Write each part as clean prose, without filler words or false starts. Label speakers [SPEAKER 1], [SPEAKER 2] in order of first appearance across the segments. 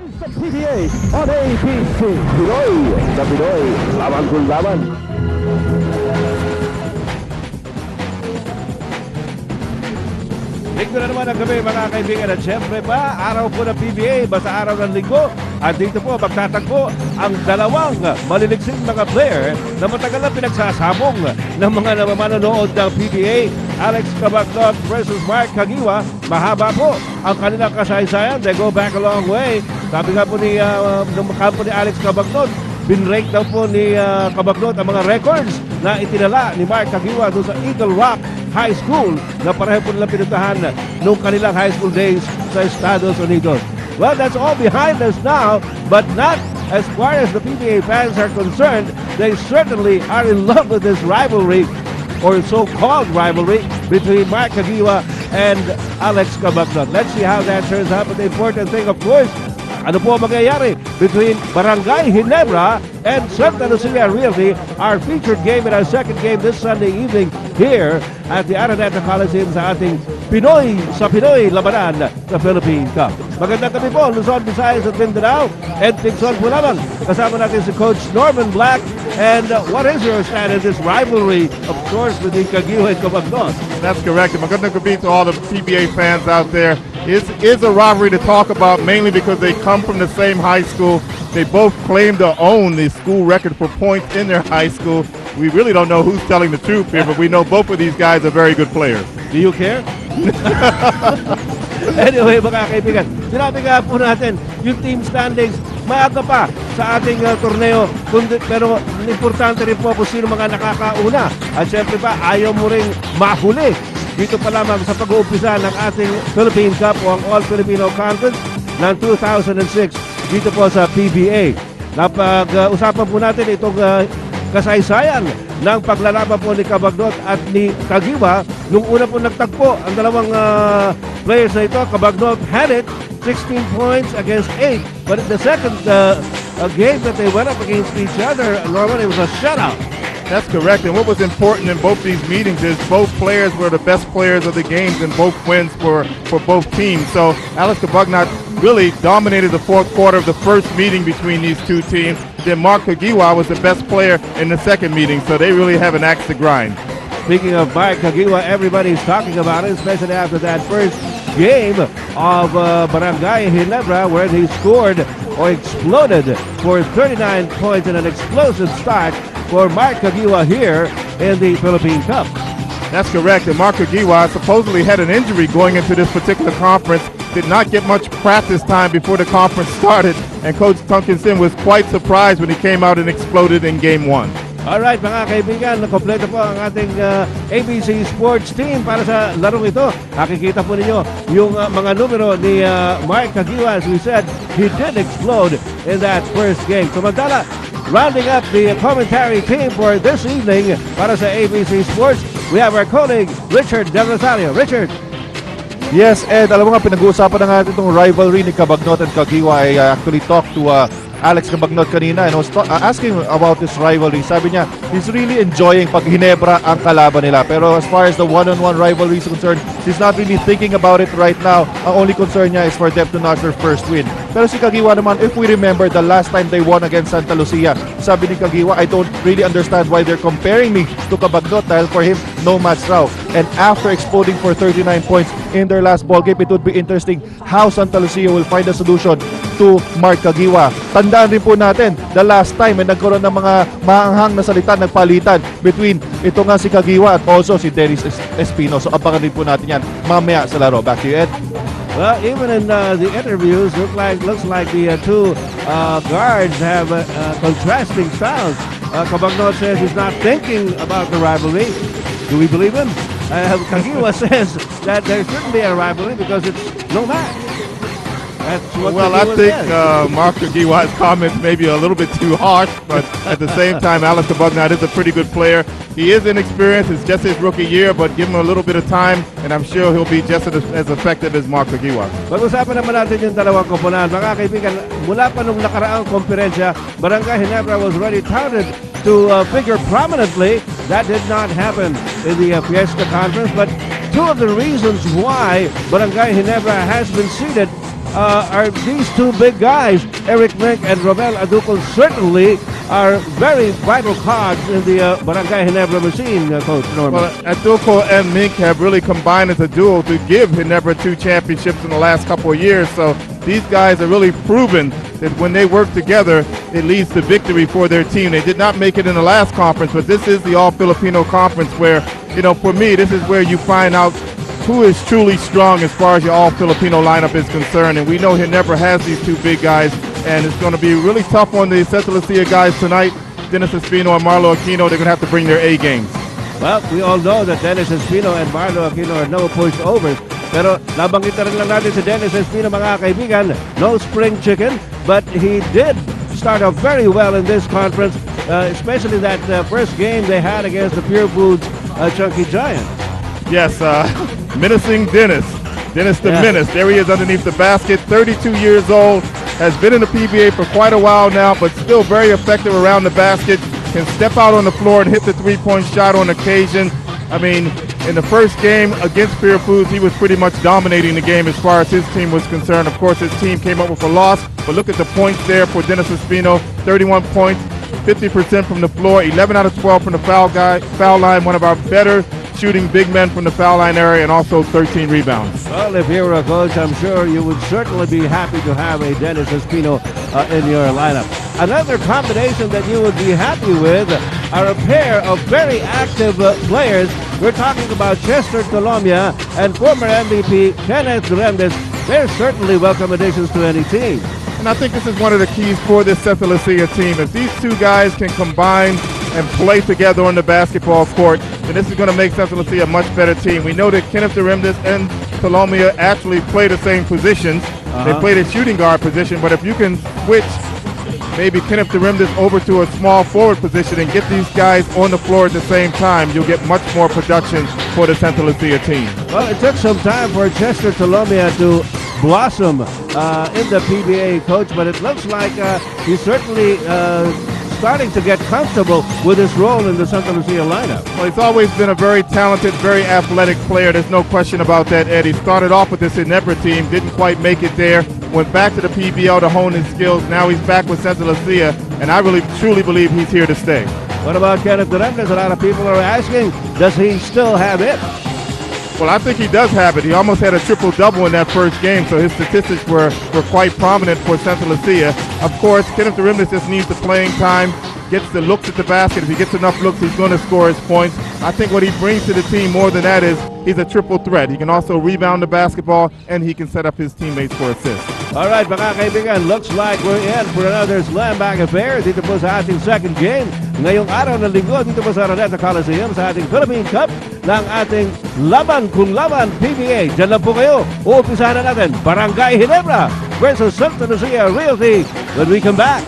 [SPEAKER 1] Sa PBA on ABC. Pinoy sa Pinoy. Laban kung laban.
[SPEAKER 2] Linggo na naman ang gabi mga kaibigan at syempre pa, araw po ng PBA, basta araw ng linggo. At dito po magtatagpo ang dalawang maliligsing mga player na matagal na pinagsasabong ng mga manonood ng PBA. Alex Cabagnot versus Mark Kagiwa. Mahaba po ang kanilang kasaysayan. They go back a long way. Sabi nga po ni kampo ni Alex Cabagnot, binrake daw po ni Cabagnot ang mga records na itinala ni Mark Kagiwa doon sa Eagle Rock High School na pareho po nilang pinuntahan noong kanilang high school days sa Estados Unidos. Well, that's all behind us now, but not as far as the PBA fans are concerned. They certainly are in love with this rivalry, or so-called rivalry, between Mark Kagiwa and Alex Cabagnot. Let's see how that turns out. But the important thing, of course, ano po mangyayari between Barangay Ginebra and Santa Lucia Realty, our featured game in our second game this Sunday evening here at the Araneta Coliseum sa ating Pinoy sa Pinoy labanan sa Philippine Cup. Magandang gabi po, Luzon, Visayas at Mindanao. Ed Pigson po naman. Kasama natin si Coach Norman Black. And what is your stand in this rivalry, of course, between Kagiwa and Cabagnot?
[SPEAKER 3] That's correct. And magandang gabi to all the PBA fans out there. It is a rivalry to talk about, mainly because they come from the same high school. They both claim to own the school record for points in their high school. We really don't know who's telling the truth here, but we know both of these guys are very good players.
[SPEAKER 2] Do you care? Anyway, mga kaibigan, sinabi nga po natin, yung team standings, maaga pa sa ating torneo, pero importante rin po kung sino mga nakakauna. At syempre pa, ayaw mo rin mahuli. Dito pa lamang sa pag-uumpisa ng ating Philippine Cup o ang All-Filipino Conference ng 2006 dito po sa PBA. Napag-usapan po natin itong kasaysayan ng paglalaban po ni Cabagnot at ni Kagiwa. Nung una po nagtagpo ang dalawang players na ito, Cabagnot had it 16 points against 8. But in the second game that they went up against each other, normally it was a shutout.
[SPEAKER 3] That's correct. And what was important in both these meetings is both players were the best players of the games and both wins for both teams. So Alex Cabagnot really dominated the fourth quarter of the first meeting between these two teams. Then Mark Kagiwa was the best player in the second meeting. So they really have an axe to grind.
[SPEAKER 2] Speaking of Mark Kagiwa, everybody's talking about it, especially after that first game of Barangay Ginebra, where he scored or exploded for 39 points in an explosive start for Mark Kagiwa here in the Philippine Cup.
[SPEAKER 3] That's correct. And Mark Kagiwa supposedly had an injury going into this particular conference. Did not get much practice time before the conference started. And Coach Tunkinson was quite surprised when he came out and exploded in Game 1.
[SPEAKER 2] Alright mga kaibigan, nakompleto po ang ating ABC Sports team para sa larong ito. Nakikita po ninyo yung mga numero ni Mark Kagiwa. As we said, he did explode in that first game. Samantala, rounding up the commentary team for this evening para sa ABC Sports, we have our colleague Richard Del Rosario. Richard.
[SPEAKER 4] Yes, Ed, alam mo nga, pinag-uusapan na nga itong rivalry ni Cabagnot and Kagiwa. I actually talked to Alex Cabagnot kanina and I was asking about this rivalry. Sabi niya, he's really enjoying pag Ginebra ang kalaban nila. Pero as far as the one-on-one rivalry is concerned, he's not really thinking about it right now. Ang only concern niya is for them to notch their first win. Pero si Kagiwa naman, if we remember the last time they won against Santa Lucia, sabi ni Kagiwa, I don't really understand why they're comparing me to Cabagnot dahil for him, no match raw. And after exploding for 39 points in their last ball game, it would be interesting how Santa Lucia will find a solution to Mark Kagiwa. Tandaan rin po natin, the last time ay nagkaroon ng mga maanghang na salita, nagpalitan between ito nga si Kagiwa at also si Dennis Espino. So abangan din po natin yan mamaya sa laro. Back to you, Ed.
[SPEAKER 2] Well, even in the interviews, looks like the two guards have contrasting styles. Cabagnot says he's not thinking about the rivalry. Do we believe him? Kagiwa says that there shouldn't be a rivalry because it's no match.
[SPEAKER 3] Well, I think Mark Kagiwa's comments may be a little bit too harsh, but at the same time, Alex Cabagnot is a pretty good player. He is inexperienced. It's just his rookie year, but give him a little bit of time, and I'm sure he'll be just as effective as Mark Kagiwa.
[SPEAKER 2] Pag-usapan naman natin yung dalawang komponan. Mga kaibigan, mula pa nung nakaraang komperensya, Barangay Ginebra was already touted to figure prominently. That did not happen in the Fiesta Conference, but two of the reasons why Barangay Ginebra has been seeded are these two big guys, Eric MENK and Rommel ADDUCUL, certainly are very vital cogs in the Barangay Ginebra machine, Coach Norman.
[SPEAKER 3] Well, ADDUCUL and MENK have really combined as a duo to give Ginebra 2 championships in the last couple of years. So these guys are really proven that when they work together, it leads to victory for their team. They did not make it in the last conference, but this is the All-Filipino Conference where, you know, for me, this is where you find out who is truly strong as far as your All-Filipino lineup is concerned. And we know Ginebra has these two big guys, and it's going to be really tough on the Santa Lucia guys tonight. Dennis Espino and Marlo Aquino, they're going to have to bring their A games.
[SPEAKER 2] Well, we all know that Dennis Espino and Marlo Aquino are no pushovers. Pero nabanggit na rin lang natin si Dennis Espino, mga kaibigan, no spring chicken, but he did start off very well in this conference, especially that first game they had against the Pure Foods Chunky Giants.
[SPEAKER 3] Yes, menacing Dennis. Dennis the Menace. There he is underneath the basket, 32 years old, has been in the PBA for quite a while now, but still very effective around the basket, can step out on the floor and hit the three-point shot on occasion. I mean, in the first game against Pure Foods, he was pretty much dominating the game as far as his team was concerned. Of course, his team came up with a loss, but look at the points there for Dennis Espino, 31 points, 50% from the floor, 11 out of 12 from the foul line, one of our better shooting big men from the foul line area, and also 13 rebounds.
[SPEAKER 2] Well, if you were a coach, I'm sure you would certainly be happy to have a Dennis Espino in your lineup. Another combination that you would be happy with are a pair of very active players. We're talking about Chester Tolomia and former MVP Kenneth Durendes. They're certainly welcome additions to any team.
[SPEAKER 3] And I think this is one of the keys for this Santa Lucia team. If these two guys can combine and play together on the basketball court, then this is going to make Santa Lucia a much better team. We know that Kenneth Durendes and Tolomia actually play the same positions. They play the shooting guard position, but if you can switch maybe Kenneth Durendes over to a small forward position and get these guys on the floor at the same time, you'll get much more production for the Santa Lucia team.
[SPEAKER 2] Well, it took some time for Chester Tolomia to blossom in the PBA, Coach, but it looks like he's certainly starting to get comfortable with his role in the Santa Lucia lineup.
[SPEAKER 3] Well, he's always been a very talented, very athletic player. There's no question about that, Ed. He started off with this Ginebra team, didn't quite make it there, went back to the PBL to hone his skills. Now he's back with Santa Lucia, and I really, truly believe he's here to stay.
[SPEAKER 2] What about Kenneth Durendes? A lot of people are asking, does he still have it?
[SPEAKER 3] Well, I think he does have it. He almost had a triple-double in that first game, so his statistics were quite prominent for Santa Lucia. Of course, Kenneth Durendes just needs the playing time, gets the looks at the basket. If he gets enough looks, he's going to score his points. I think what he brings to the team more than that is he's a triple threat. He can also rebound the basketball, and he can set up his teammates for assists.
[SPEAKER 2] All right, mga kaibigan, looks like we're in for another slam bag affair dito po sa ating second game. Ngayong araw ng linggo dito po sa Araneta Coliseum sa ating Philippine Cup ng ating Laban Kung Laban PBA. Diyan lang po kayo. Uumpisahan na natin Barangay Ginebra versus Santa Lucia Realty when we come back.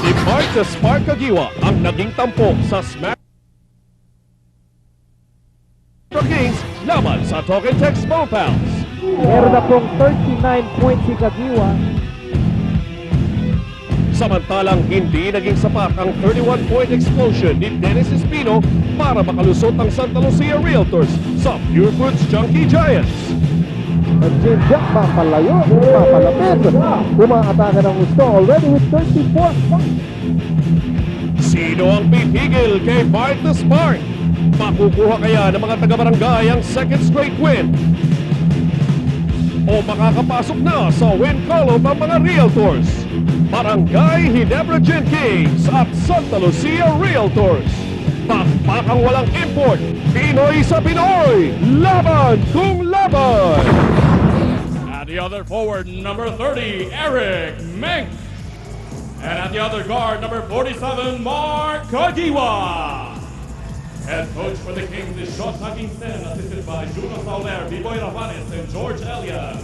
[SPEAKER 5] Ni Marcus Marcagiwa ang naging tampok sa Smash Kings laban sa Talking Text Ball Pals.
[SPEAKER 1] Meron na pong 39 points si Kagiwa.
[SPEAKER 5] Samantalang hindi naging sapat ang 31-point explosion ni Dennis Espino para makalusot ang Santa Lucia Realtors sa Pure Foods Chunky Giants.
[SPEAKER 1] Nag-jump, mapalayo, mapalapit. Umaatake ng gusto already with 34 points.
[SPEAKER 5] Sino ang pipigil kay Bart the Spark? Makukuha kaya ng mga taga-barangay ang second straight win? O makakapasok na sa win column ang mga Realtors? Barangay Ginebra Gin Kings at Santa Lucia Realtors. Pakpakang walang import, Pinoy sa Pinoy, laban kung laban!
[SPEAKER 6] At the other forward, number 30, Eric MENK. And at the other guard, number 47, Mark Kagiwa. Head coach for the Kings is Shot Naginsen, assisted by Juno Sauler, B-Boy Ravanes, and George Elias.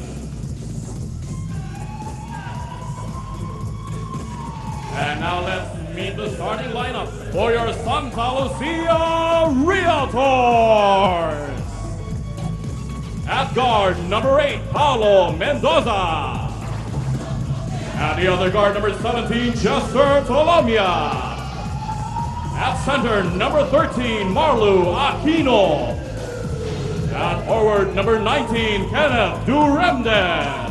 [SPEAKER 6] And now let's meet the starting lineup for your Santa Lucia Realtors. At guard, number 8, Paulo Mendoza. At the other guard, number 17, Chester Tolomia. At center, number 13, Marlo Aquino. At forward number 19, Kenneth Duremdes.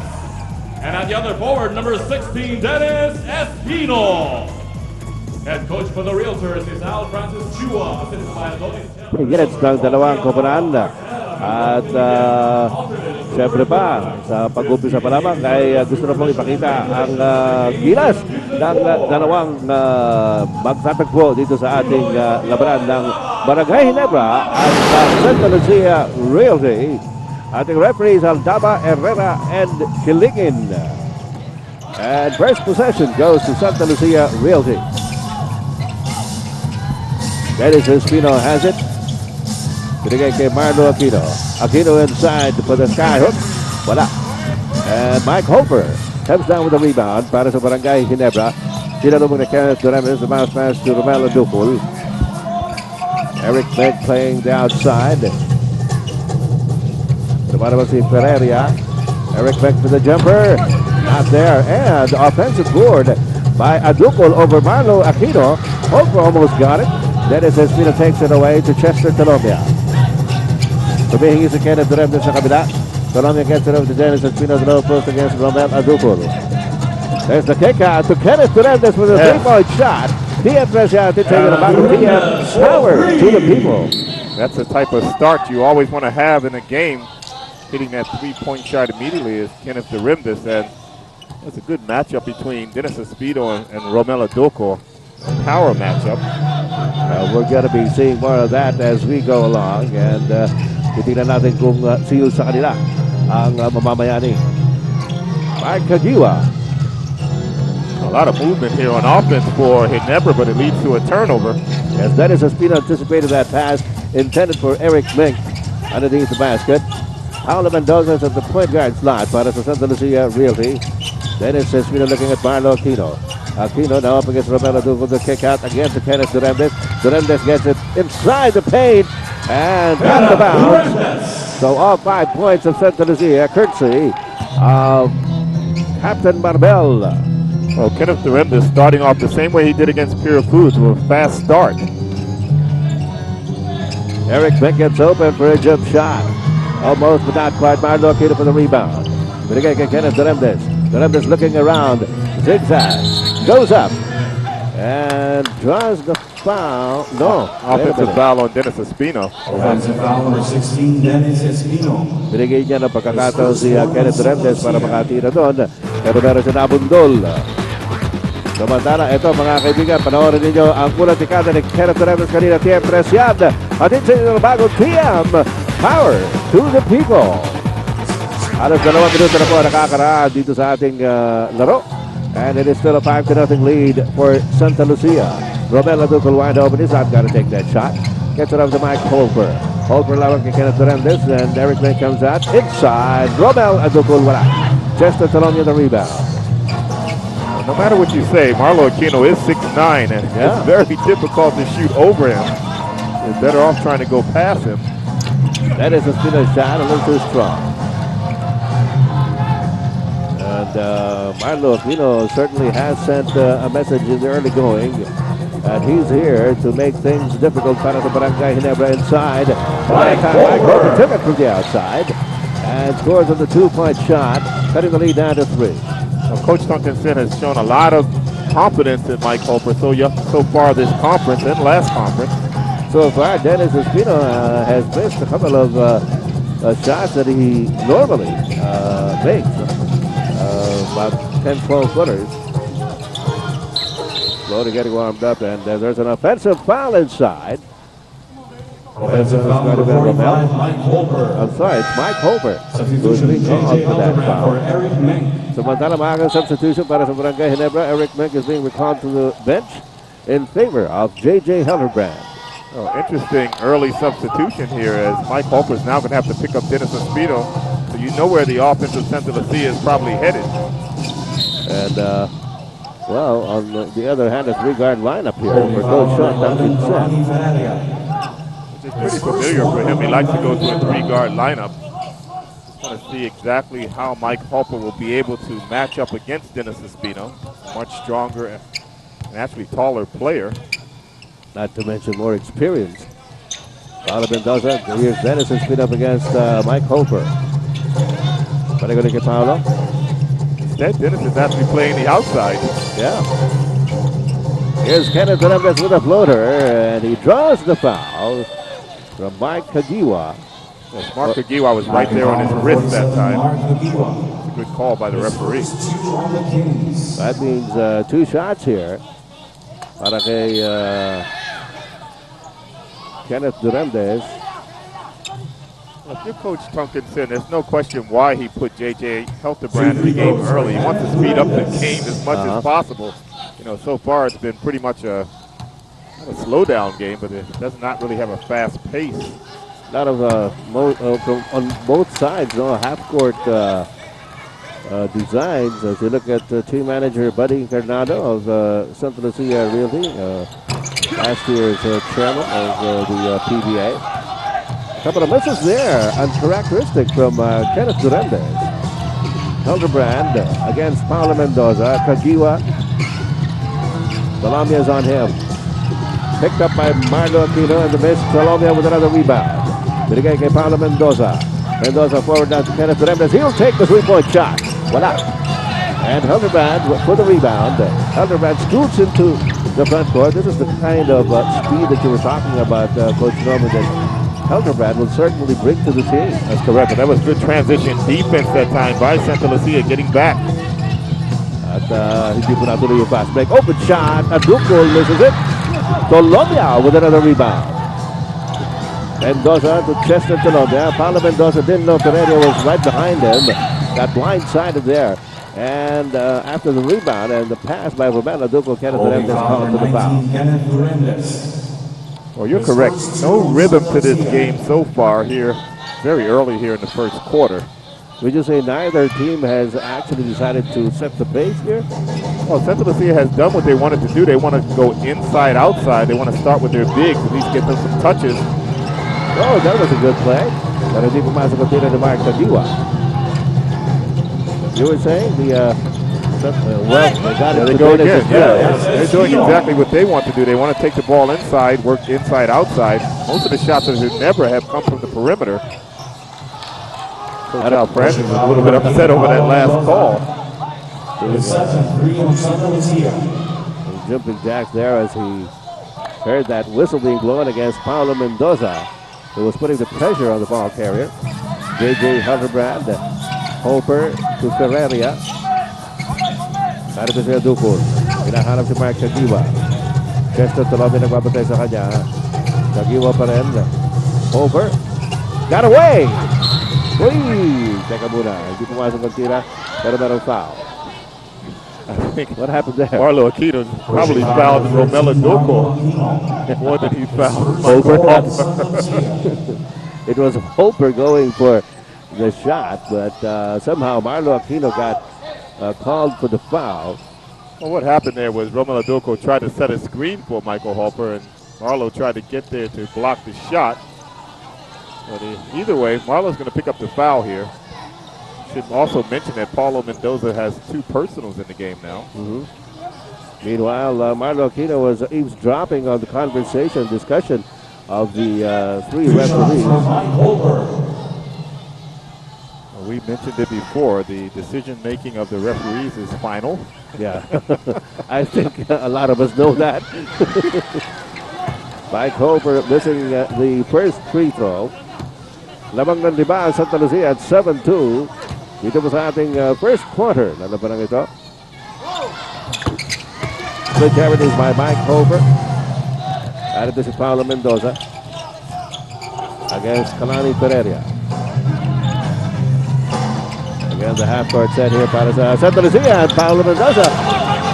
[SPEAKER 6] And at the other forward, number 16, Dennis Espino. Head coach for the Realtors is Al Francis Chua. Assisted by Adonis.
[SPEAKER 2] Higit ng dalawang koponan. At syempre pa, sa pag-umpisa pa lamang ay gusto na pong ipakita ang gilas ng dalawang magtatagpo dito sa ating labanan ng Barangay Ginebra at Santa Lucia Realty. Ating referees Aldaba, Herrera, and Kiligin. And first possession goes to Santa Lucia Realty. Dennis Espino has it. Binigay kay Marlo Aquino. Aquino inside for the skyhook. Wala. And Mike Hofer comes down with the rebound para sa Barangay Ginebra. Sinalubog na Kenneth Duremdes. The bounce pass to Rommel ADDUCUL. Eric MENK playing the outside. Lumalabas si Ferreria. Eric MENK for the jumper. Not there. And offensive board by ADDUCUL over Marlo Aquino. Hofer almost got it. Dennis Espino takes it away to Chester Talomia. Tumihingi si Kenneth Duremdes sa kabila. Talomia gets it over to Dennis Espino. The low post against Rommel ADDUCUL. There's the kick out to Kenneth Duremdes with a three-point shot. TM Preciado taking it back to TM. Power to the people.
[SPEAKER 3] That's the type of start you always want to have in a game. Hitting that three-point shot immediately is Kenneth Duremdes, and that's a good matchup between Dennis Espino and Rommel ADDUCUL. Power matchup.
[SPEAKER 2] We're going to be seeing more of that as we go along, and titignan natin kung seal sa kanila ang mamamayani. Mike Kagiwa.
[SPEAKER 3] A lot of movement here on offense for Ginebra, but it leads to a turnover.
[SPEAKER 2] As Dennis Espino anticipated that pass intended for Eric MENK underneath the basket. Paolo Mendoza at the point guard slot para sa Santa Lucia Realty. Dennis Espino looking at Marlo Aquino. Aquino now up against Rommel ADDUCUL. The kick out again to Kenneth Duremdes. Duremdes gets it inside the paint and out of bounds. So all 5 points of Santa Lucia, courtesy of Captain Marbel.
[SPEAKER 3] Well, Kenneth Duremdes starting off the same way he did against Pure Foods with a fast start.
[SPEAKER 2] Eric MENK gets open for a jump shot. Almost, but not quite. Marlo Aquino for the rebound. Binigay kay Kenneth Duremdes. Duremdes looking around. Zigzag. Goes up. And draws the foul. No.
[SPEAKER 3] Offensive foul on Dennis Espino.
[SPEAKER 1] Offensive foul number 16, Dennis Espino.
[SPEAKER 2] Binigay niya ng pagkakataon si Kenneth Duremdes para makatira doon. Pero meron siya nabundol. Samantala, ito mga kaibigan, panoorin ninyo ang unang tikada ni Kenneth Duremdes kanina, TM Preciado. At ito yung bagong TM. Power to the people. Halos 2 minuto na po nakakaraan dito sa ating laro. And it is still a 5-0 lead for Santa Lucia. Rommel ADDUCUL wide open. He's not got to take that shot. Gets it up to Mike Hofer. Hofer lawag kay Kenneth Duremdes. And Eric MENK comes out inside. Rommel ADDUCUL wala. Chester Talomia the rebound.
[SPEAKER 3] No matter what you say, Marlo Aquino is 6'9", and it's very difficult to shoot over him. You're better off trying to go past him.
[SPEAKER 2] That is a spinner shot, a little too strong. And Marlo Aquino certainly has sent a message in the early going. And he's here to make things difficult para sa Barangay Ginebra inside. By the time Mike Hofer took it from the outside and scores on the 2-point shot, cutting the lead down to 3.
[SPEAKER 3] Now, Coach Duncanson has shown a lot of confidence in Mike Hofer so far this conference and last conference.
[SPEAKER 2] So far, Dennis Espino has missed a couple of shots that he normally makes, about 10, 12 footers. Slowly getting warmed up, and there's an offensive foul inside.
[SPEAKER 1] Offensive foul number 45, Mike Hofer.
[SPEAKER 2] I'm sorry, it's Mike Hofer.
[SPEAKER 1] Substitution, J.J. Helderbrand for Eric MENK.
[SPEAKER 2] Samantala, maagang substitution para sa Barangay Ginebra. Eric MENK is being recalled to the bench in favor of J.J. Helderbrand.
[SPEAKER 3] Oh, interesting early substitution here as Mike Hofer is now going to have to pick up Dennis Espino. So you know where the offensive Santa Lucia is probably headed.
[SPEAKER 2] And, well, on the other hand, a 3-guard lineup here for Coach Sean Duncanson.
[SPEAKER 3] Which is pretty familiar for him. He likes to go to a 3-guard lineup. Just want to see exactly how Mike Hofer will be able to match up against Dennis Espino. Much stronger and actually taller player.
[SPEAKER 2] Not to mention more experienced. Paulo Mendoza. Here's Denison spin up against Mike Hofer. Panagon kay Paulo.
[SPEAKER 3] Instead, Dennis is actually playing the outside.
[SPEAKER 2] Yeah. Here's Kenneth Hernandez with a floater, and he draws the foul from Mike Kagiwa.
[SPEAKER 3] Yes, Mark Kagiwa was right there on his wrist that time. It's a good call by the referee.
[SPEAKER 2] That means 2 shots here para kay Kenneth Hernandez.
[SPEAKER 3] Well, if you're Coach Tunkinson, there's no question why he put J.J. Helterbrand in the game early. He wants to speed up the game as much as possible. You know, so far it's been pretty much not a slow-down game, but it does not really have a fast pace.
[SPEAKER 2] A lot of on both sides, half-court designs. As you look at team manager Buddy Carnado of Santa Lucia Realty, last year's chairman of the PBA. A couple of misses there, uncharacteristic from Kenneth Hernandez. Hildebrand against Paulo Mendoza. Kagiwa. Colombia is on him. Picked up by Marlo Aquino and the miss. Colombia with another rebound. Binigay kay Paulo Mendoza. Mendoza forward down to Kenneth Hernandez. He'll take the 3-point shot. Wala. And Hildebrand for the rebound. Hildebrand scoots into the front court. This is the kind of speed that you were talking about, Coach Norman, that Hildebrand will certainly bring to the team.
[SPEAKER 3] That's correct. And that was good transition defense that time by Santa Lucia getting back.
[SPEAKER 2] At hindi po natuloy yung fast break. Open shot. ADDUCUL misses it. Colombia with another rebound. Mendoza to Chester Colombia. Paulo Mendoza didn't know Ferreira was right behind him. Got blindsided there. And after the rebound and the pass by Rommel ADDUCUL, Kenneth Hernandez called to the foul.
[SPEAKER 3] Well, you're correct. No rhythm to this game so far here, very early here in the first quarter.
[SPEAKER 2] Would you say neither team has actually decided to set the pace here?
[SPEAKER 3] Well, Santa Lucia has done what they wanted to do. They want to go inside, outside. They want to start with their bigs, at least get them some touches.
[SPEAKER 2] Oh, that was a good play. Pero hindi pumasok ang tira ni Mark Kagiwa. You were saying well, they got it.
[SPEAKER 3] They go again. Yeah. They're doing exactly what they want to do. They want to take the ball inside, work inside, outside. Most of the shots at Ginebra have come from the perimeter. Coach Al Francis is a little bit upset over that last call.
[SPEAKER 2] Jumping jacks there as he heard that whistle being blown against Paulo Mendoza, who was putting the pressure on the ball carrier. J.J. Hildebrand, Hofer to Ferreira. Narito si ADDUCUL. Hinahanap si Mark Kagiwa. Chester Colombia nagbabantay sa kanya. Kagiwa pa rin. Hofer. Got away! Uy! Teka muna. Hindi pumasok ang tira. Pero merong foul.
[SPEAKER 3] I think
[SPEAKER 2] What happened there?
[SPEAKER 3] Marlo Aquino probably fouled Rommel ADDUCUL more than he fouled
[SPEAKER 2] Hofer.
[SPEAKER 3] Hofer.
[SPEAKER 2] It was Hofer going for the shot, but somehow Marlo Aquino got called for the foul.
[SPEAKER 3] Well, what happened there was Rommel ADDUCUL tried to set a screen for Michael Hofer, and Marlo tried to get there to block the shot. But either way, Marlo's going to pick up the foul here. Should also mention that Paulo Mendoza has 2 personals in the game now.
[SPEAKER 2] Meanwhile, Marlo Aquino was eavesdropping on the conversation, discussion of the 3 referees.
[SPEAKER 3] We mentioned it before. The decision-making of the referees is final.
[SPEAKER 2] Yeah, I think a lot of us know that. Mike Hofer missing the first free throw. Lamang ng liba Santa Lucia at 7-2. Dito po sa ating first quarter. Lalaban ito. Good carried is by Mike Hofer. At ito si Paulo Mendoza against Kalani Ferreira. Again, the half-court set here para sa Santa Lucia and Paulo Mendoza.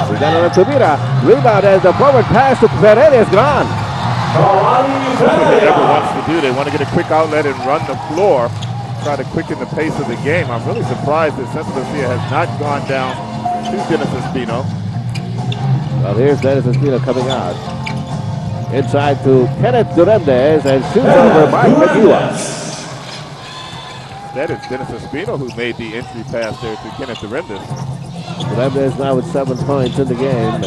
[SPEAKER 2] We got on Tumira. Rebound as the forward pass to Ferreira is gone.
[SPEAKER 3] That's what Ginebra wants to do. They want to get a quick outlet and run the floor, try to quicken the pace of the game. I'm really surprised that Santa Lucia has not gone down to Dennis Espino.
[SPEAKER 2] Well, here's Dennis Espino coming out. Inside to Kenneth Hernandez and shoots over Mike Kagiwa.
[SPEAKER 3] That is Dennis Espino who made the entry pass there to Kenneth Hernandez.
[SPEAKER 2] Hernandez now with 7 points in the game.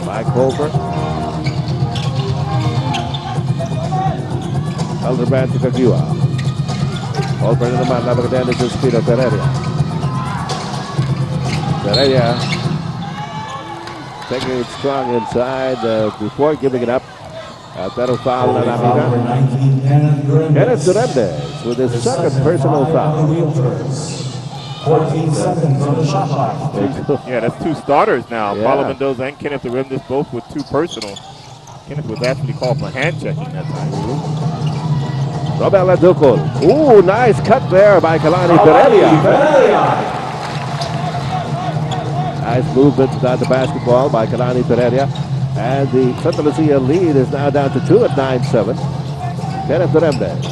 [SPEAKER 2] Mike Hofer. Alderman to Kagiwa. Holper na naman, labang Dennis yung Sino Pereira. Pereira taking it strong inside before giving it up. Pero foul na nakita. Kenneth Duremdes with his second personal foul.
[SPEAKER 1] 14 seconds on the shot clock.
[SPEAKER 3] Yeah, that's two starters now.
[SPEAKER 2] Yeah.
[SPEAKER 3] Paulo Mendoza and Kenneth Duremdes both with two personal. Kenneth was actually called for hand checking that time.
[SPEAKER 2] Rommel ADDUCUL. Ooh, nice cut there by Kalani Pereira. Nice movement without the basketball by Kalani Pereira. And the Santa Lucia lead is now down to 2 at 9-7. Kenneth Duremdes.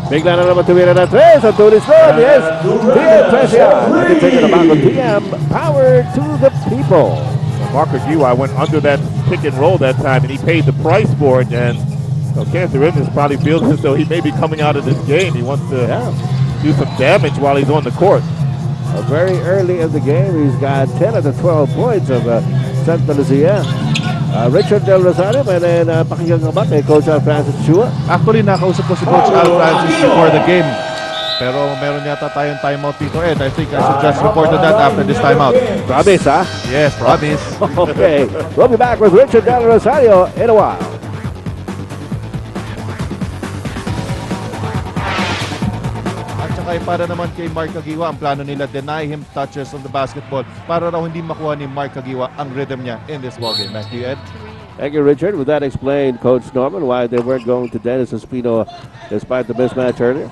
[SPEAKER 2] Bigla na naman tumira na 3. Ang tulis doon. Yes. TM Precian. Continue na bago. TM. Power to the people.
[SPEAKER 3] Mark Aguilar went under that pick and roll that time, and he paid the price for it. And Kenneth Duremdes probably feels as though he may be coming out of this game. He wants to do some damage while he's on the court.
[SPEAKER 2] Very early in the game, he's got 10 of the 12 points of Santa Lucia. Richard Del Rosario, and then pakinggan ka ba kay Coach Al Francis Chua?
[SPEAKER 4] Actually, nakausap ko si Coach Al Francis before the game. Pero meron yata tayong timeout dito, Ed. I think I should just report to that after this timeout.
[SPEAKER 2] Promise, ha?
[SPEAKER 4] Yes, promise.
[SPEAKER 2] Okay. We'll be back with Richard Del Rosario in a while.
[SPEAKER 4] Para naman kay Mark Aguilar, ang plano nila, deny him touches on the basketball para raw hindi makuha ni Mark Aguilar ang rhythm niya in this ballgame. Thank you, Ed.
[SPEAKER 2] Thank you, Richard. Would that explain, Coach Norman, why they weren't going to Dennis Espino despite the mismatch earlier?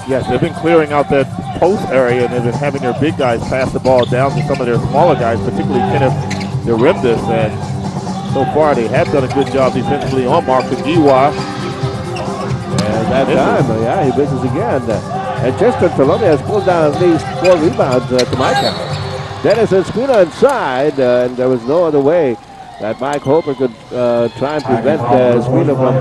[SPEAKER 3] Yes, they've been clearing out that post area, and they've been having their big guys pass the ball down to some of their smaller guys, particularly Kenneth Duremdes. And so far, they have done a good job defensively on Mark Aguilar.
[SPEAKER 2] And that time, he misses again. And Chester Colombia has pulled down at least 4 rebounds to my count. Dennis Espino inside, and there was no other way that Mike Holper could try and prevent Espino from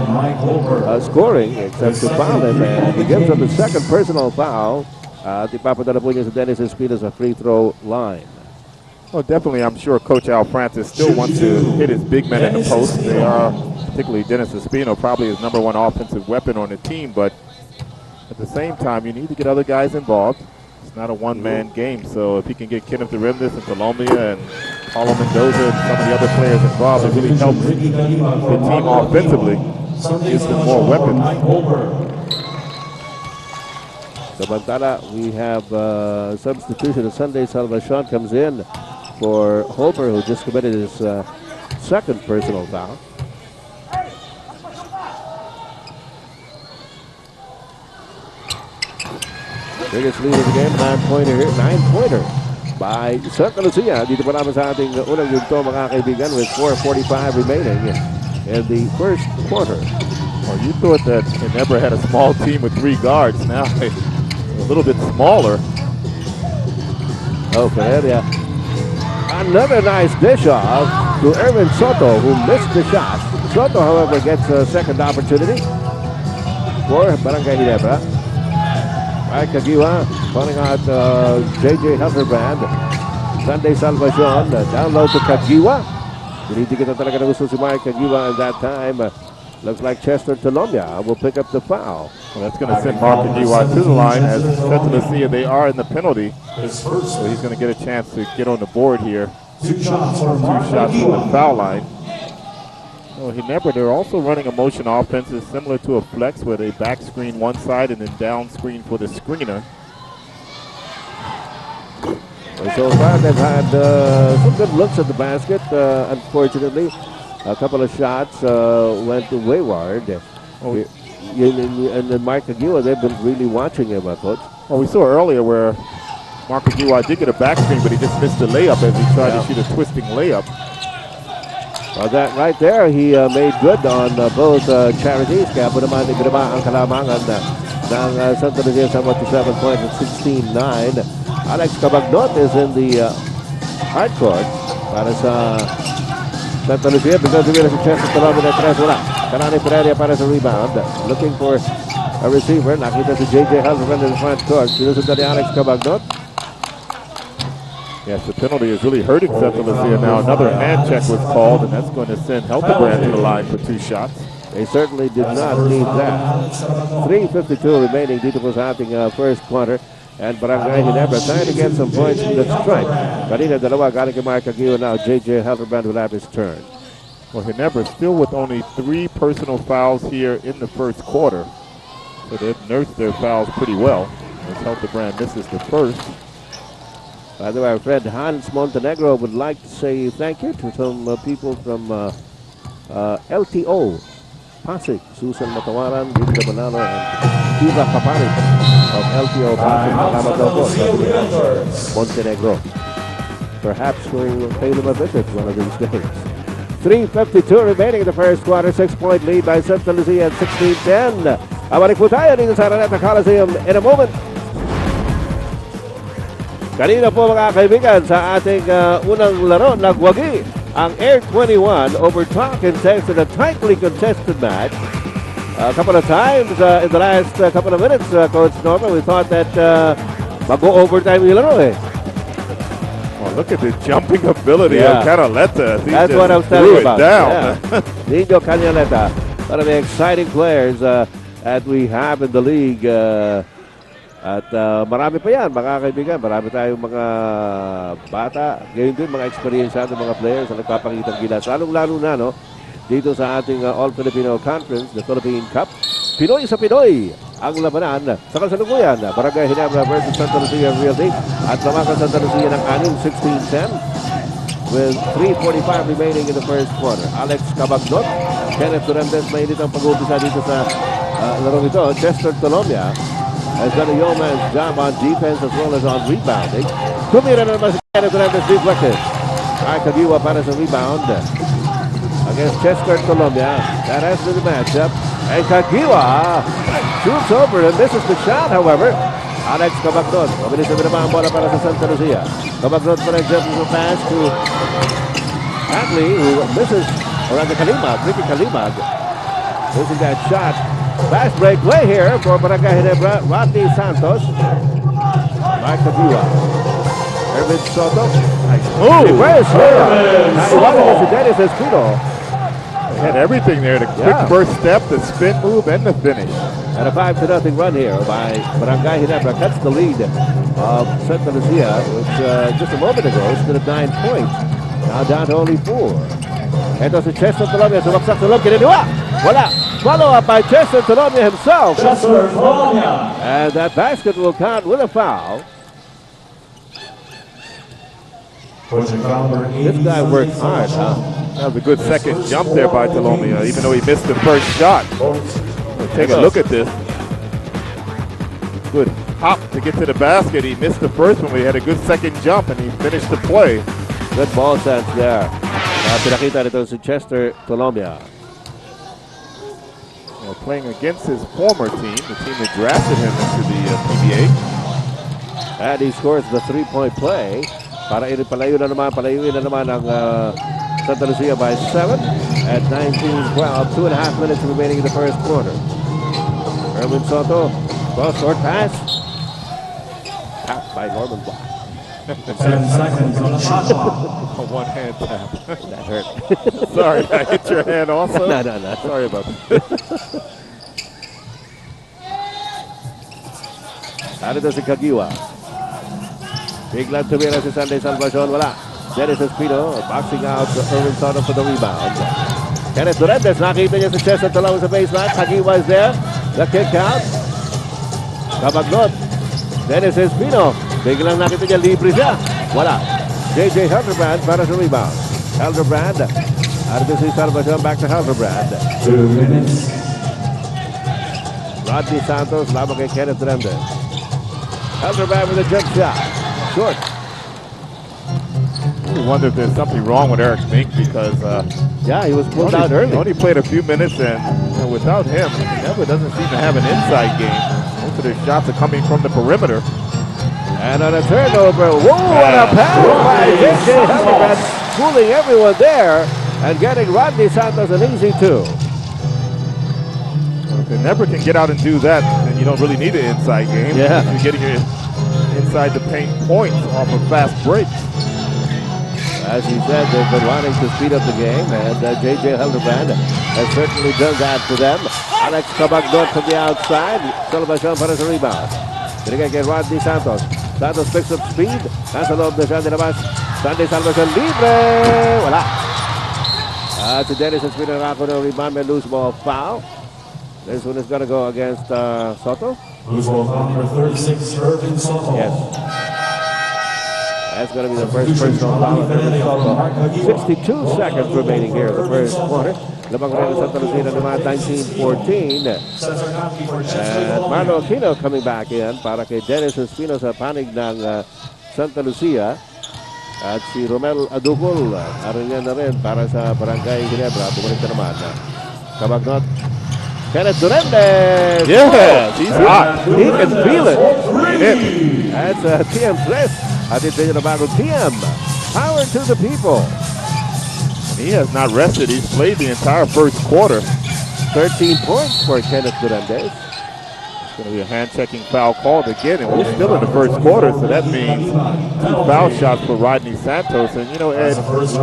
[SPEAKER 2] scoring except to foul him. And he gives him the second personal foul. Ipapadala po niya sa Dennis Espino sa free throw line.
[SPEAKER 3] Well, definitely, I'm sure Coach Al Francis still wants to hit his big men in the post. They are, particularly Dennis Espino, probably his #1 offensive weapon on the team, but at the same time, you need to get other guys involved. It's not a one-man game, so if he can get Kenneth Duremdes and Colombia and Paulo Mendoza and some of the other players involved, it really helps the team offensively. Gives them more weapons.
[SPEAKER 2] Samantala, we have substitution of Sunday Salvacion comes in for Holper, who just committed his second personal foul. Biggest lead of the game, 9-pointer by Santa Lucia. Dito pa naman sa ating unang yugto, mga kaibigan, with 4:45 remaining in the first quarter.
[SPEAKER 3] Well, you thought that Ginebra had a small team with 3 guards. Now they're a little bit smaller.
[SPEAKER 2] Oh, Pereira. Another nice dish off to Erwin Soto, who missed the shot. Soto, however, gets a second opportunity for Barangay Ginebra. Mike Aguilar calling out J.J. Helferbrand. Sunday Salvacion, down low to Kagiwa. Dinidigit na talaga na gusto si Mike Aguilar at that time. Looks like Chester Colombia will pick up the foul.
[SPEAKER 3] Well, that's going to send Mark Aguilar to the line. As Santa Lucia, they are in the penalty. So he's going to get a chance to get on the board here.
[SPEAKER 1] 2 shots from
[SPEAKER 3] the foul line. Oh, Ginebra, they're also running a motion offense. It's similar to a flex where they back screen one side and then down screen for the screener.
[SPEAKER 2] So far, they've had some good looks at the basket. Unfortunately, a couple of shots went wayward.
[SPEAKER 3] Oh.
[SPEAKER 2] And then Mark Aguilar, they've been really watching him, Coach.
[SPEAKER 3] Well, we saw earlier where Mark Aguilar did get a back screen, but he just missed the layup as he tried to shoot a twisting layup.
[SPEAKER 2] Well, that right there, he made good on both charities. Kaya po naman igrama ang kalamangan ng Santa Lucia sa 7 points at 16-9. Alex Cabagnot is in the hard court para sa Santa Lucia. Biglang tumira si Chester Colombia na 3. Wala. Kalani Pereira para sa rebound. Looking for a receiver. Nakita si J.J. Helferbrand in the front court. Sinusundan ni Alex Cabagnot.
[SPEAKER 3] Yes, the penalty is really hurting Santa Lucia now. Another hand check was called, and that's going to send Helferbrand to the line for 2 shots.
[SPEAKER 2] They certainly did not need that. 3:52 remaining dito po sa ating first quarter. And Barangay Ginebra trying to get some points from the stripe. Kanina dalawa galing kay Mark Aguirre. Now J.J. Helderbrand will have his turn.
[SPEAKER 3] Well, Ginebra still with only 3 personal fouls here in the first quarter. So they've nursed their fouls pretty well. As Helderbrand misses the first.
[SPEAKER 2] By the way, our friend Hans Montenegro would like to say thank you to some people from LTO. Pasig, Susan Matawaran, Linda Manalo, and Kiva Kaparit of LTO Pasig. Salamat daw po sa Montenegro. Perhaps we'll pay them a visit one of these days. 3:52 remaining in the first quarter. 6-point lead by Santa Lucia at 16-10. Abalik po tayo dito sa Araneta Coliseum in a moment. Kanina po mga kaibigan sa ating unang laro, nagwagi ang Air 21 over talk and text in a tightly contested match. A couple of times in the last couple of minutes, Coach Norman, we thought that mag-overtime yung laro eh.
[SPEAKER 3] Oh, look at the jumping ability of Canaleta.
[SPEAKER 2] That's what I was telling you about. Yeah. Nino Canaleta, one of the exciting players that we have in the league. At marami pa yan, mga kaibigan. Marami tayong mga bata. Ngayon din, mga experiensyado mga players na nagpapakitang gilas. Lalong-lalo na, no? Dito sa ating All-Filipino Conference, the Philippine Cup. Pinoy sa Pinoy ang labanan sa kasalukuyan. Barangay Ginebra versus Santa Lucia Realty. At lamakan Santa Lucia ng 16-10 with 3:45 remaining in the first quarter. Alex Cabagnot, Kenneth Durantes, mainit ang pag-uumpisa dito sa laro ito. Chester Tolomia has done a yeoman's job on defense as well as on rebounding. Tumira na naman si Kenneth Durantes, deflected. Kagiwa para sa rebound against Chester Tolomia. That has been the matchup. And Kagiwa shoots over and misses the shot, however. Alex Cabagnot, mabilis na binaba ang bola para sa Santa Lucia. Cabagnot pa rin jumps the pass to Hadley, who misses around the Kalimag, Ricky Kalimag. Losing that shot. Fast break play here for Barangay Ginebra. Rodney Santos. Mark Kagiwa. Ervin Soto.
[SPEAKER 3] Nice move.
[SPEAKER 2] Reverse layup. Si Dennis Escudo.
[SPEAKER 3] Had everything there. The quick first step, the spin move, and the finish.
[SPEAKER 2] And a 5-0 run here by Barangay Ginebra. Cuts the lead of Santa Lucia, which just a moment ago stood at 9 points. Now down to only 4. Ito si Chester Tolomia. Sumaksak sa loob. Kininiwa. Wala. Follow up by Chester Tolomia himself.
[SPEAKER 6] Chester Tolomia.
[SPEAKER 2] And that basket will count with a foul. This guy worked hard, huh?
[SPEAKER 3] That was a good second jump there by Tolomia, even though he missed the first shot. Take a look at this. Good hop to get to the basket. He missed the first one, but he had a good second jump, and he finished the play.
[SPEAKER 2] Good ball sense there. Pinakita nito si Chester Tolomia.
[SPEAKER 3] Playing against his former team, the team that drafted him into the PBA.
[SPEAKER 2] And he scores the 3-point play. Para palayo na naman ang Santa Lucia by 7 at 19-12. 2.5 minutes remaining in the first quarter. Erwin Soto, short pass. Tapped by Norman Block.
[SPEAKER 6] 10 seconds on the shot clock.
[SPEAKER 3] A one-hand tap.
[SPEAKER 2] That hurt.
[SPEAKER 3] Sorry, I hit your hand also.
[SPEAKER 2] No.
[SPEAKER 3] Sorry about that.
[SPEAKER 2] Narito si Kagiwa. Biglang tumira si Sunday Salvacion. Wala. Dennis Espino boxing out to Erwin Soto for the rebound. Kenneth Durantes, nakita niya si Chester Tolomia sa baseline. Kagiwa is there. The kick out. Cabagnot. Dennis Espino. Biglang nakita niya, libre siya. Wala. J.J. Helderbrand para sa rebound. Helderbrand. Arito si Salvacion, back to Helderbrand.
[SPEAKER 6] 2 minutes.
[SPEAKER 2] Rodney Santos, laban kay Kenneth Durantes. Helderbrand with a jump shot. Short.
[SPEAKER 3] I wonder if there's something wrong with Eric Mink because
[SPEAKER 2] he was pulled out early.
[SPEAKER 3] He only played a few minutes, and without him, Ginebra doesn't seem to have an inside game. Most of their shots are coming from the perimeter.
[SPEAKER 2] And on a turnover, whoa, what a pass by J.J. Helderbrand, fooling everyone there and getting Rodney Santos an easy 2.
[SPEAKER 3] If Ginebra can get out and do that, then you don't really need an inside game.
[SPEAKER 2] Yeah.
[SPEAKER 3] You're getting your inside the paint points off of fast breaks.
[SPEAKER 2] As he said, they've been wanting to speed up the game, and J.J. Helderbrand has certainly done that to them. Alex Cabagnot from the outside. Salvacion para sa rebound. Binigay kay Rodney Santos. Santos picks up speed. Nasa loob na siya. Dinabas. Sandy Salvacion libre. Wala. Si Dennis has pinarako ng rebound. May loose ball foul. This one is going to go against Soto.
[SPEAKER 7] Loose ball foul number 36, Irvin Soto.
[SPEAKER 2] Yes. That's going to be the first personal foul of Irvin Soto. 62 seconds remaining here in the first quarter. Lamang rin sa Santa Lucia naman 19-14. And Marlo Aquino coming back in para kay Dennis Espino sa panig ng Santa Lucia. At si Rommel ADDUCUL, naroon na rin para sa Barangay Ginebra. Bumalik na naman. Cabagnot. Kenneth Durandez.
[SPEAKER 3] Yes, he's hot.
[SPEAKER 2] He can feel it. That's TM3. At ito yung bagong TM. Power to the people.
[SPEAKER 3] He has not rested. He's played the entire first quarter.
[SPEAKER 2] 13 points for Kenneth Durandez.
[SPEAKER 3] It's going to be a hand-checking foul called again, and we're still in the first quarter, so that means 2 foul shots for Rodney Santos. And, you know, Ed, just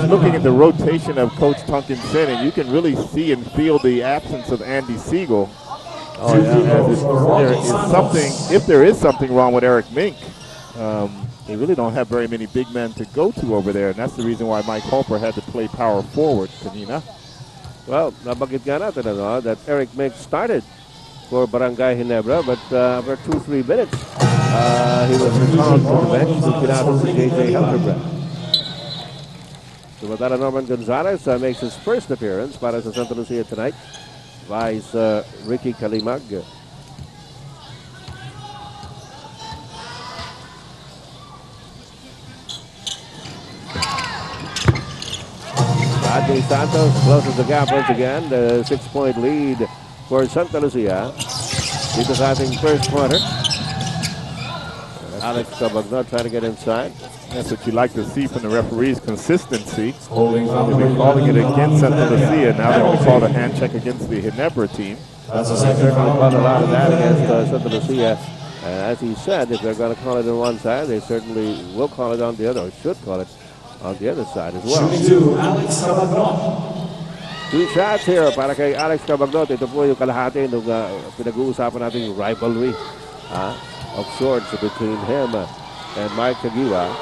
[SPEAKER 3] looking at the rotation of Coach Tunkinson, and you can really see and feel the absence of Andy Siegel.
[SPEAKER 2] Oh, yeah.
[SPEAKER 3] If there is something wrong with Eric Mink, they really don't have very many big men to go to over there, and that's the reason why Mike Holper had to play power forward, Kanina.
[SPEAKER 2] Well, nabanggit nga natin that Eric Mink started for Barangay Ginebra, but for 2-3 minutes, he was recalled from the bench to pinatong si J.J. Helterbrand. Sumatara Norman Gonzalez makes his first appearance para sa Santa Lucia tonight. Vice Ricky Kalimag. Rodney Santos closes the gap once again. The 6-point lead for Santa Lucia. Dito sa ating first quarter. Alex Cabagnot trying to get inside.
[SPEAKER 3] That's what you like to see from the referees, consistency. They've been calling it against Santa Lucia. Now they're going to call a hand check against the Ginebra team.
[SPEAKER 2] They certainly called a lot of that against Santa Lucia. As he said, if they're going to call it on one side, they certainly will call it on the other, or should call it on the other side as well.
[SPEAKER 7] Shooting 2, Alex Cabagnot.
[SPEAKER 2] 2 shots here para kay Alex Cabagnot. Ito po yung kalahati nung pinag-uusapan natin yung rivalry of sorts between him and Mike Cagiwa.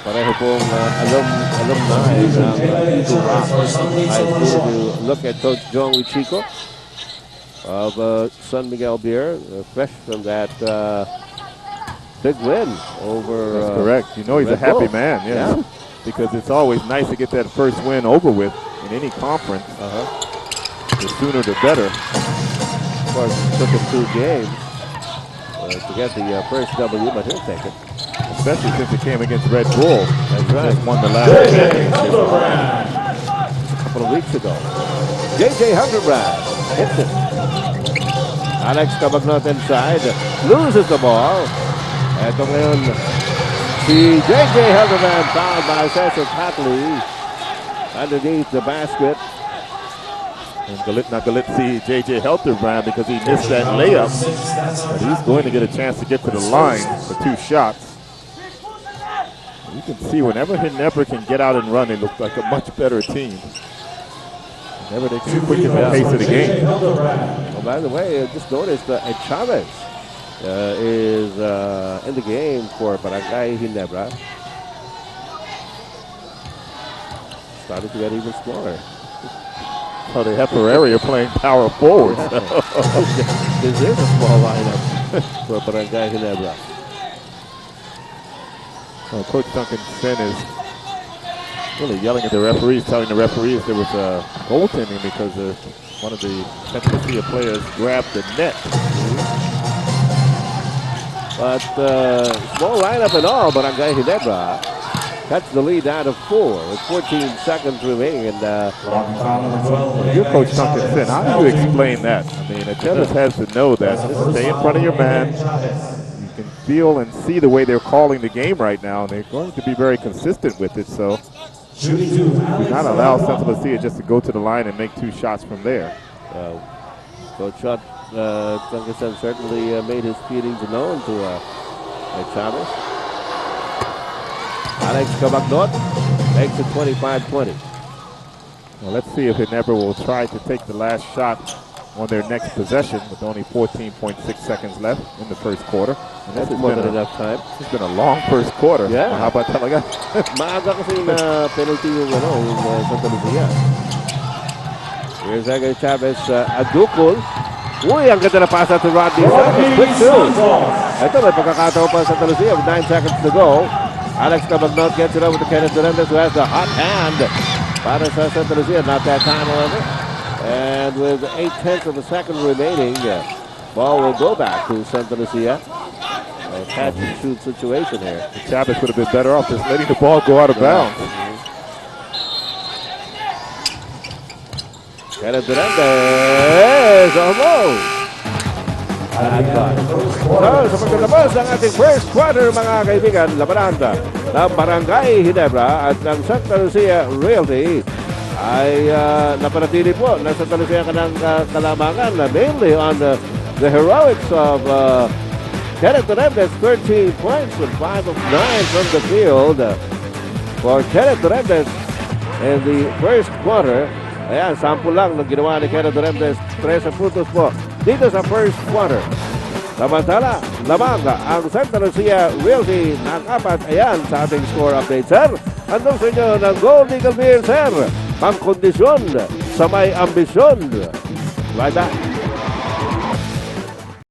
[SPEAKER 2] Pareho pong alumni ng Ginebra. I to look at Coach John Chico of San Miguel Beer, fresh from that big win over.
[SPEAKER 3] That's correct. You know he's a happy man, yeah. Because it's always nice to get that first win over with in any conference. The sooner the better.
[SPEAKER 2] Of course, it took him 2 games to get the first W, but he'll take it.
[SPEAKER 3] Especially since it came against Red Bull.
[SPEAKER 2] That's right.
[SPEAKER 3] Just won the last game.
[SPEAKER 2] A couple of weeks ago. J.J. Helterbrand hits it. Alex Cabagnot inside, loses the ball. Ito ngayon, si J.J. Helterbrand fouled by Cecil Catley underneath the basket.
[SPEAKER 3] And not going to see J.J. Helterbrand because he missed that layup. But he's going to get a chance to get to the line for 2 shots. You can see whenever Ginebra can get out and run, they look like a much better team. Whenever they can quicken the pace of the game.
[SPEAKER 2] Oh, by the way, just noticed Chavez is in the game for Barangay Ginebra. Started to get even smaller.
[SPEAKER 3] Oh, they have Pereira playing power forward.
[SPEAKER 2] This is a small lineup for Barangay Ginebra.
[SPEAKER 3] Well, Coach Tunkinson is really yelling at the referees, telling the referees there was a goaltending because one of the Santa Lucia players grabbed the net.
[SPEAKER 2] But small lineup and all, Barangay Ginebra cuts the lead down to 4 with 14 seconds remaining. And
[SPEAKER 3] you're Coach Tunkinson. How do you explain that? I mean, a tennis has to know that. Just stay in front of your man. You can feel and see the way they're calling the game right now, and they're going to be very consistent with it. So do not allow Santa Lucia just to go to the line and make 2 shots from there.
[SPEAKER 2] Coach Tunkinson certainly made his feelings known to Chavez. Alex Cabagnot makes it 25-20.
[SPEAKER 3] Well, let's see if Ginebra will try to take the last shot on their next possession with only 14.6 seconds left in the first quarter. And
[SPEAKER 2] That's more than enough time.
[SPEAKER 3] It's been a long first quarter.
[SPEAKER 2] Yeah.
[SPEAKER 3] How about talaga?
[SPEAKER 2] Maaga kasi na penalty yung Santa Lucia. Here's Edgar Chavez, ADDUCUL. Uy, ang ganda na pasa to Rodney Santos. Quick two. Ito, may pagkakataon pa sa Santa Lucia with 9 seconds to go. Alex Cabagnot gets it over to Kenneth Durandez, who has the hot hand. Para sa Santa Lucia, not that time, however. And with 8/10 of a second remaining, ball will go back to Santa Lucia. A catch and shoot situation here.
[SPEAKER 3] Chavez would have been better off just letting the ball go out of bounds.
[SPEAKER 2] Kenneth Durandez, almost. So, sa pagkatapos ng ating first quarter, mga kaibigan, labanan ng Barangay Ginebra at ng Santa Lucia Realty ay napanatili po na Santa Lucia kanang kalamangan, mainly on the heroics of Kenneth Durandez, 13 points with 5 of 9 from the field for Kenneth Durandez in the first quarter. Ayan, sample lang ng ginawa ni Kenneth Durandez, 13 puntos po dito sa first quarter. Samantala, lamang ang Santa Lucia Realty ng 4. Ayan sa ating score update, sir. Andong sa inyo ng Gold Eagle Beer, sir. Pangkondisyon sa may ambisyon. Right back.